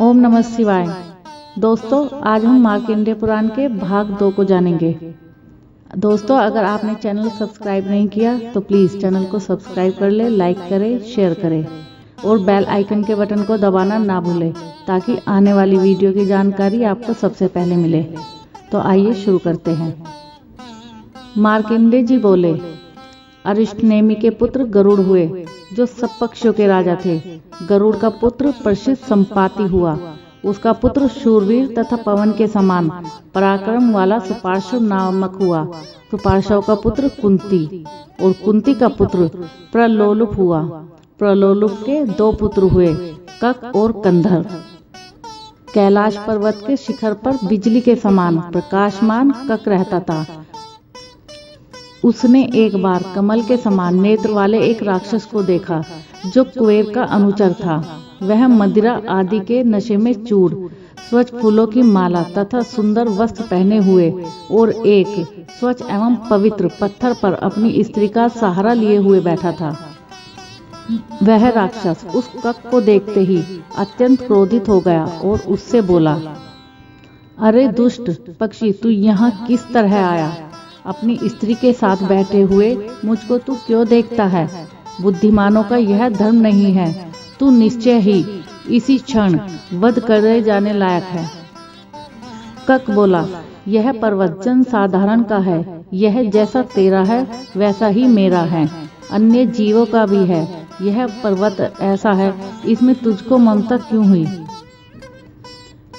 ओम नमः शिवाय। दोस्तों, आज हम मार्कंडेय पुराण के भाग 2 को जानेंगे। दोस्तों, अगर आपने चैनल सब्सक्राइब नहीं किया तो प्लीज़ चैनल को सब्सक्राइब कर ले, लाइक करें, शेयर करें और बेल आइकन के बटन को दबाना ना भूलें ताकि आने वाली वीडियो की जानकारी आपको सबसे पहले मिले। तो आइए शुरू करते हैं। मार्कंडेय जी बोले, अरिष्टनेमि के पुत्र गरुड़ हुए जो सब पक्षियों के राजा थे। गरुड़ का पुत्र प्रसिद्ध संपाति हुआ। उसका पुत्र शूरवीर तथा पवन के समान पराक्रम वाला सुपार्श्व नामक हुआ। सुपार्श्व का पुत्र कुंती और कुंती का पुत्र प्रलोलुप हुआ। प्रलोलुप के 2 पुत्र हुए, कक और कंधर। कैलाश पर्वत के शिखर पर बिजली के समान प्रकाशमान कक रहता था। उसने एक बार कमल के समान नेत्र वाले एक राक्षस को देखा जो कुबेर का अनुचर था। वह मदिरा आदि के नशे में चूर, स्वच्छ फूलों की माला तथा सुंदर वस्त्र पहने हुए और एक स्वच्छ एवं पवित्र पत्थर पर अपनी स्त्री का सहारा लिए हुए बैठा था। वह राक्षस उस कक को देखते ही अत्यंत क्रोधित हो गया और उससे बोला, अरे दुष्ट पक्षी, तू यहाँ किस तरह आया? अपनी स्त्री के साथ बैठे हुए मुझको तू क्यों देखता है? बुद्धिमानों का यह धर्म नहीं है। तू निश्चय ही इसी क्षण वध करे जाने लायक है। कक बोला, यह पर्वत जन साधारण का है। यह जैसा तेरा है वैसा ही मेरा है, अन्य जीवों का भी है। यह पर्वत ऐसा है, इसमें तुझको ममता क्यों हुई?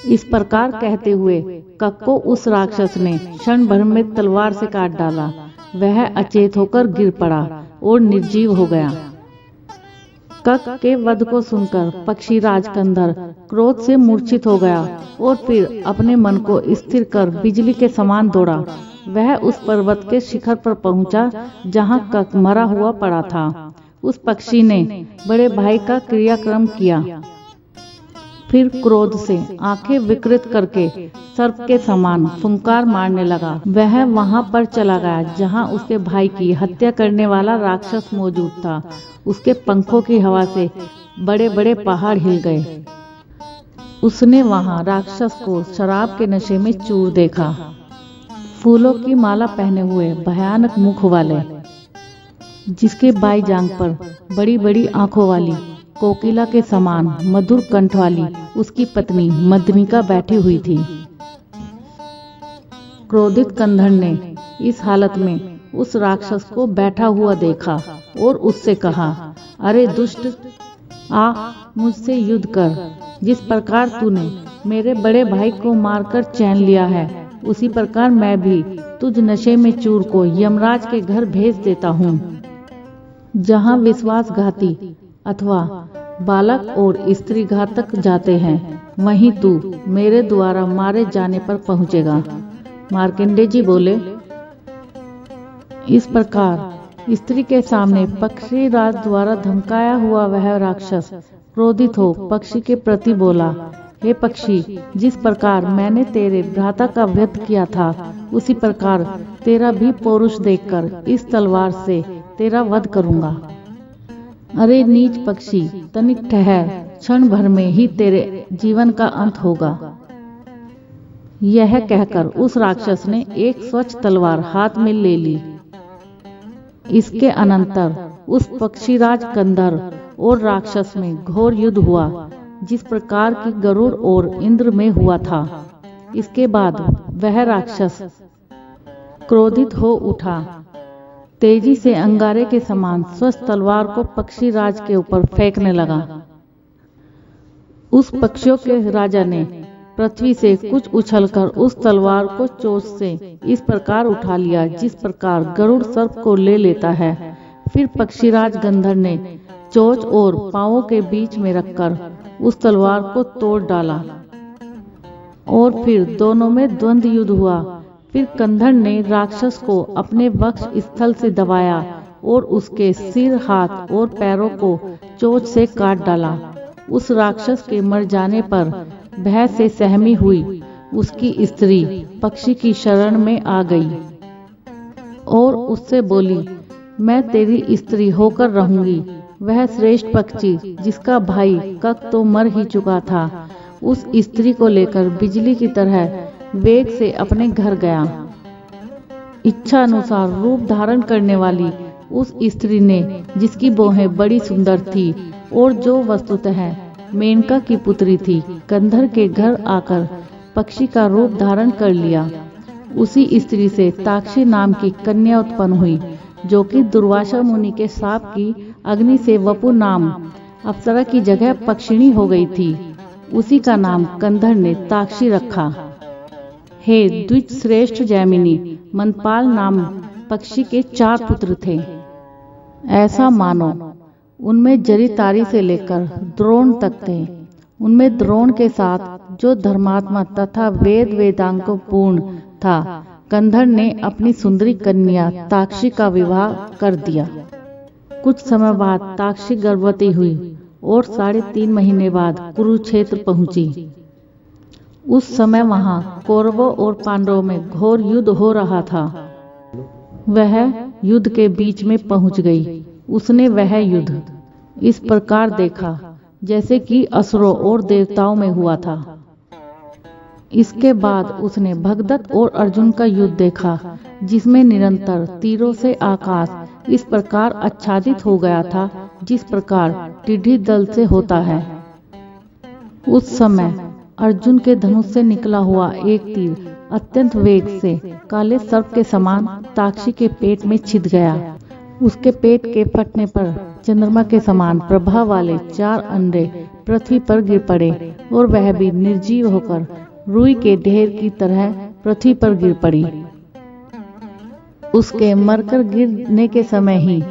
इस प्रकार कहते हुए कक को उस राक्षस ने क्षण भर में तलवार से काट डाला। वह अचेत होकर गिर पड़ा और निर्जीव हो गया। कक के वध को सुनकर पक्षीराज कंधर क्रोध से मूर्छित हो गया और फिर अपने मन को स्थिर कर बिजली के समान दौड़ा। वह उस पर्वत के शिखर पर पहुंचा जहां कक मरा हुआ पड़ा था। उस पक्षी ने बड़े भाई का क्रियाक्रम किया, फिर क्रोध से आंखें विकृत करके सर्प के समान फुंकार मारने लगा। वह वहां पर चला गया जहां उसके भाई की हत्या करने वाला राक्षस मौजूद था। उसके पंखों की हवा से बड़े बड़े पहाड़ हिल गए। उसने वहां राक्षस को शराब के नशे में चूर देखा। फूलों की माला पहने हुए भयानक मुख वाले, जिसके बाई जांघ पर बड़ी बड़ी आंखों वाली कोकिला के समान मधुर कंठ वाली उसकी पत्नी मदनिका बैठी हुई थी। क्रोधित कंधर ने इस हालत में उस राक्षस को बैठा हुआ देखा और उससे कहा, अरे दुष्ट, आ मुझसे युद्ध कर। जिस प्रकार तूने मेरे बड़े भाई को मारकर चैन लिया है, उसी प्रकार मैं भी तुझ नशे में चूर को यमराज के घर भेज देता हूँ, जहाँ विश्वासघाती अथवा बालक और स्त्री घातक जाते हैं, वहीं तू मेरे द्वारा मारे जाने पर पहुंचेगा। मार्कंडेय जी बोले, इस प्रकार स्त्री के सामने पक्षीराज द्वारा धमकाया हुआ वह राक्षस क्रोधित हो पक्षी के प्रति बोला, हे पक्षी, जिस प्रकार मैंने तेरे भ्राता का वध किया था, उसी प्रकार तेरा भी पौरुष देखकर इस तलवार से तेरा वध करूंगा। अरे नीच पक्षी, तनिक ठहर, क्षण भर में ही तेरे जीवन का अंत होगा। यह कहकर उस राक्षस ने एक स्वच्छ तलवार हाथ में ले ली। इसके अनंतर उस पक्षीराज कंधर और राक्षस में घोर युद्ध हुआ, जिस प्रकार की गरुड़ और इंद्र में हुआ था। इसके बाद वह राक्षस क्रोधित हो उठा, तेजी से अंगारे के समान स्वस्थ तलवार को पक्षीराज के ऊपर फेंकने लगा। उस पक्षियों के राजा ने पृथ्वी से कुछ उछलकर उस तलवार को चोंच से इस प्रकार उठा लिया जिस प्रकार गरुड़ सर्प को ले लेता है। फिर पक्षीराज गंधर ने चोंच और पांवों के बीच में रखकर उस तलवार को तोड़ डाला और फिर दोनों में द्वंद्व युद्ध हुआ। फिर कंधर ने राक्षस को अपने वक्ष स्थल से दबाया और उसके सिर, हाथ और पैरों को चोंच से काट डाला। उस राक्षस के मर जाने पर भय से सहमी हुई उसकी स्त्री पक्षी की शरण में आ गई और उससे बोली, मैं तेरी स्त्री होकर रहूंगी। वह श्रेष्ठ पक्षी जिसका भाई कक तो मर ही चुका था, उस स्त्री को लेकर बिजली की तरह वेग से अपने घर गया। इच्छा अनुसार रूप धारण करने वाली उस स्त्री ने, जिसकी भौहें बड़ी सुंदर थी और जो वस्तुतः मेनका की पुत्री थी, कंधर के घर आकर पक्षी का रूप धारण कर लिया। उसी स्त्री से ताक्षी नाम की कन्या उत्पन्न हुई, जो कि दुर्वासा मुनि के शाप की अग्नि से वपु नाम अप्सरा की जगह पक्षिणी हो गई थी। उसी का नाम कंधर ने ताक्षी रखा। हे द्विज श्रेष्ठ जैमिनी, मनपाल नाम पक्षी के 4 पुत्र थे। ऐसा मानो उनमें जरितारी से लेकर द्रोण तक थे। उनमें द्रोण के साथ जो धर्मात्मा तथा वेद वेदांगों पूर्ण था, कंधर ने अपनी सुंदरी कन्या ताक्षी का विवाह कर दिया। कुछ समय बाद ताक्षी गर्भवती हुई और 3.5 महीने बाद कुरुक्षेत्र पहुंची। उस समय वहां कौरवों और पांडवों में घोर युद्ध हो रहा था। वह युद्ध के बीच में पहुंच गई। उसने वह युद्ध इस प्रकार देखा जैसे कि असुरों और देवताओं में हुआ था। इसके बाद उसने भगदत्त और अर्जुन का युद्ध देखा, जिसमें निरंतर तीरों से आकाश इस प्रकार आच्छादित हो गया था जिस प्रकार टिड्डी दल से होता है। उस समय अर्जुन के धनुष से निकला हुआ एक तीर अत्यंत वेग से काले सर्प के समान ताक्षी के पेट में छिद गया। उसके पेट के फटने पर चंद्रमा के समान प्रभा वाले 4 अंडे पृथ्वी पर गिर पड़े और वह भी निर्जीव होकर रुई के ढेर की तरह पृथ्वी पर गिर पड़ी। उसके मरकर गिरने के समय ही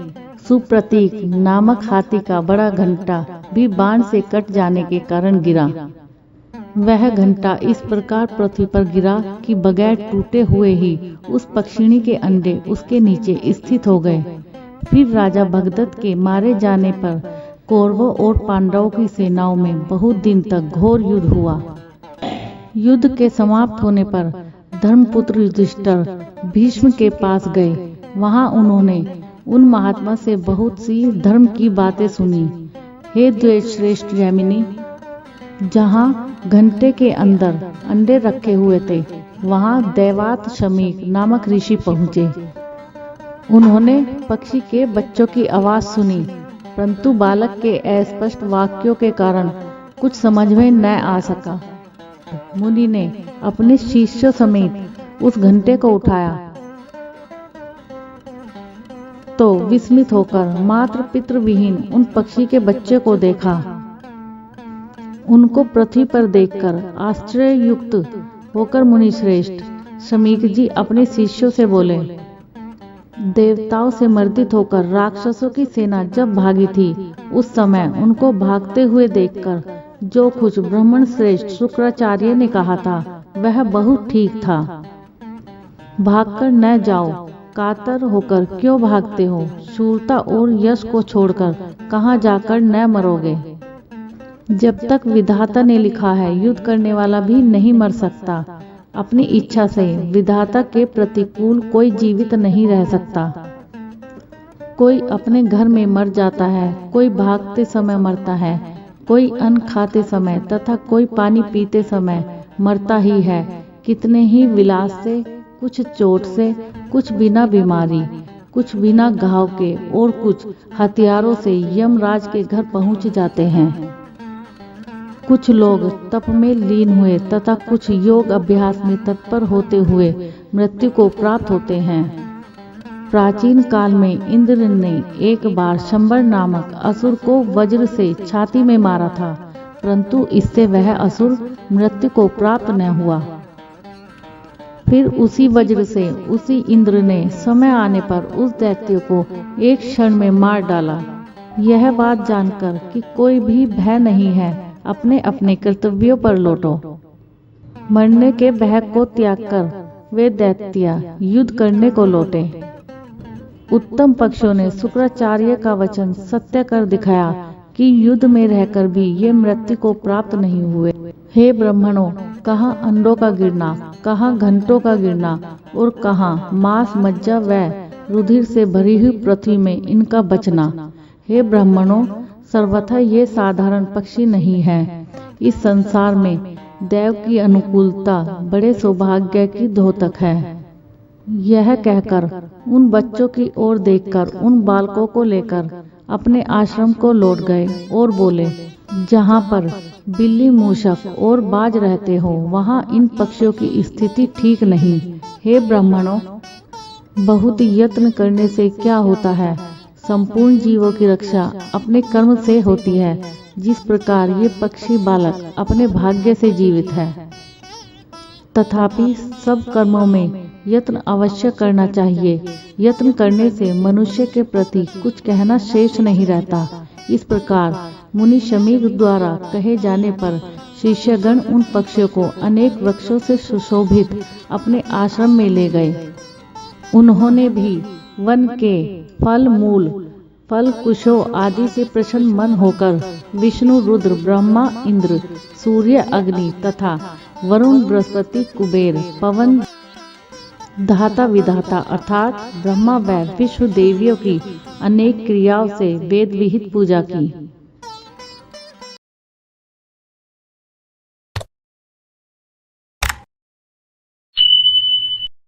सुप्रतीक नामक हाथी का बड़ा घंटा भी बाण से कट जाने के कारण गिरा। वह घंटा इस प्रकार पृथ्वी पर गिरा कि बगैर टूटे हुए ही उस पक्षिणी के अंडे उसके नीचे स्थित हो गए। फिर राजा भगदत्त के मारे जाने पर कौरवों और पांडवों की सेनाओं में बहुत दिन तक घोर युद्ध हुआ। युद्ध के समाप्त होने पर धर्मपुत्र युधिष्ठिर भीष्म के पास गए। वहां उन्होंने उन महात्मा से बहुत सी धर्म की बातें सुनी। हे द्विज श्रेष्ठ जैमिनी, जहां घंटे के अंदर अंडे रखे हुए थे, वहां दैवात शमीक नामक ऋषि पहुंचे। उन्होंने पक्षी के बच्चों की आवाज सुनी, परंतु बालक के अस्पष्ट वाक्यों के कारण कुछ समझ में न आ सका। मुनि ने अपने शिष्यों समेत उस घंटे को उठाया तो विस्मित होकर मात्र पितृ विहीन उन पक्षी के बच्चे को देखा। उनको पृथ्वी पर देखकर आश्चर्ययुक्त होकर मुनि श्रेष्ठ शमीक जी अपने शिष्यों से बोले, देवताओं से मर्दित होकर राक्षसों की सेना जब भागी थी, उस समय उनको भागते हुए देखकर जो कुछ ब्राह्मण श्रेष्ठ शुक्राचार्य ने कहा था, वह बहुत ठीक था। भागकर न जाओ, कातर होकर क्यों भागते हो? शूरता और यश को छोड़कर कहाँ जाकर न मरोगे? जब तक विधाता ने लिखा है, युद्ध करने वाला भी नहीं मर सकता। अपनी इच्छा से विधाता के प्रतिकूल कोई जीवित नहीं रह सकता। कोई अपने घर में मर जाता है, कोई भागते समय मरता है, कोई अन्न खाते समय तथा कोई पानी पीते समय मरता ही है। कितने ही विलास से, कुछ चोट से, कुछ बिना बीमारी, कुछ बिना घाव के और कुछ हथियारों से यमराज के घर पहुंच जाते हैं। कुछ लोग तप में लीन हुए तथा कुछ योग अभ्यास में तत्पर होते हुए मृत्यु को प्राप्त होते हैं। प्राचीन काल में इंद्र ने एक बार शंबर नामक असुर को वज्र से छाती में मारा था, परंतु इससे वह असुर मृत्यु को प्राप्त न हुआ। फिर उसी वज्र से उसी इंद्र ने समय आने पर उस दैत्य को एक क्षण में मार डाला। यह बात जानकर कि कोई भी भय नहीं है, अपने अपने कर्तव्यों पर लौटो। मरने के भय को त्याग कर वे दैत्य युद्ध करने को लौटे। उत्तम पक्षियों ने शुक्राचार्य का वचन सत्य कर दिखाया कि युद्ध में रहकर भी ये मृत्यु को प्राप्त नहीं हुए। हे ब्राह्मणों, कहाँ अंडों का गिरना, कहाँ घंटों का गिरना और कहाँ मांस मज्जा व रुधिर से भरी हुई पृथ्वी में इनका बचना। हे ब्राह्मणों, सर्वथा ये साधारण पक्षी नहीं है। इस संसार में देव की अनुकूलता बड़े सौभाग्य की द्योतक है। यह कहकर उन बच्चों की ओर देखकर उन बालकों को लेकर अपने आश्रम को लौट गए और बोले, जहाँ पर बिल्ली, मूषक और बाज रहते हो वहाँ इन पक्षियों की स्थिति ठीक नहीं। हे ब्राह्मणों, बहुत यत्न करने से क्या होता है? संपूर्ण जीवों की रक्षा अपने कर्म से होती है, जिस प्रकार ये पक्षी बालक अपने भाग्य से जीवित है। तथापि सब कर्मों में यत्न अवश्य करना चाहिए। यत्न करने से मनुष्य के प्रति कुछ कहना शेष नहीं रहता। इस प्रकार मुनि शमीक द्वारा कहे जाने पर शिष्यगण उन पक्षियों को अनेक वृक्षों से सुशोभित अपने आश्रम में ले गए। उन्होंने भी वन के फल मूल, फल कुशों आदि से प्रसन्न मन होकर विष्णु, रुद्र, ब्रह्मा, इंद्र, सूर्य, अग्नि तथा वरुण, बृहस्पति, कुबेर, पवन, धाता विधाता अर्थात ब्रह्मा व विश्व देवियों की अनेक क्रियाओं से वेद विहित पूजा की।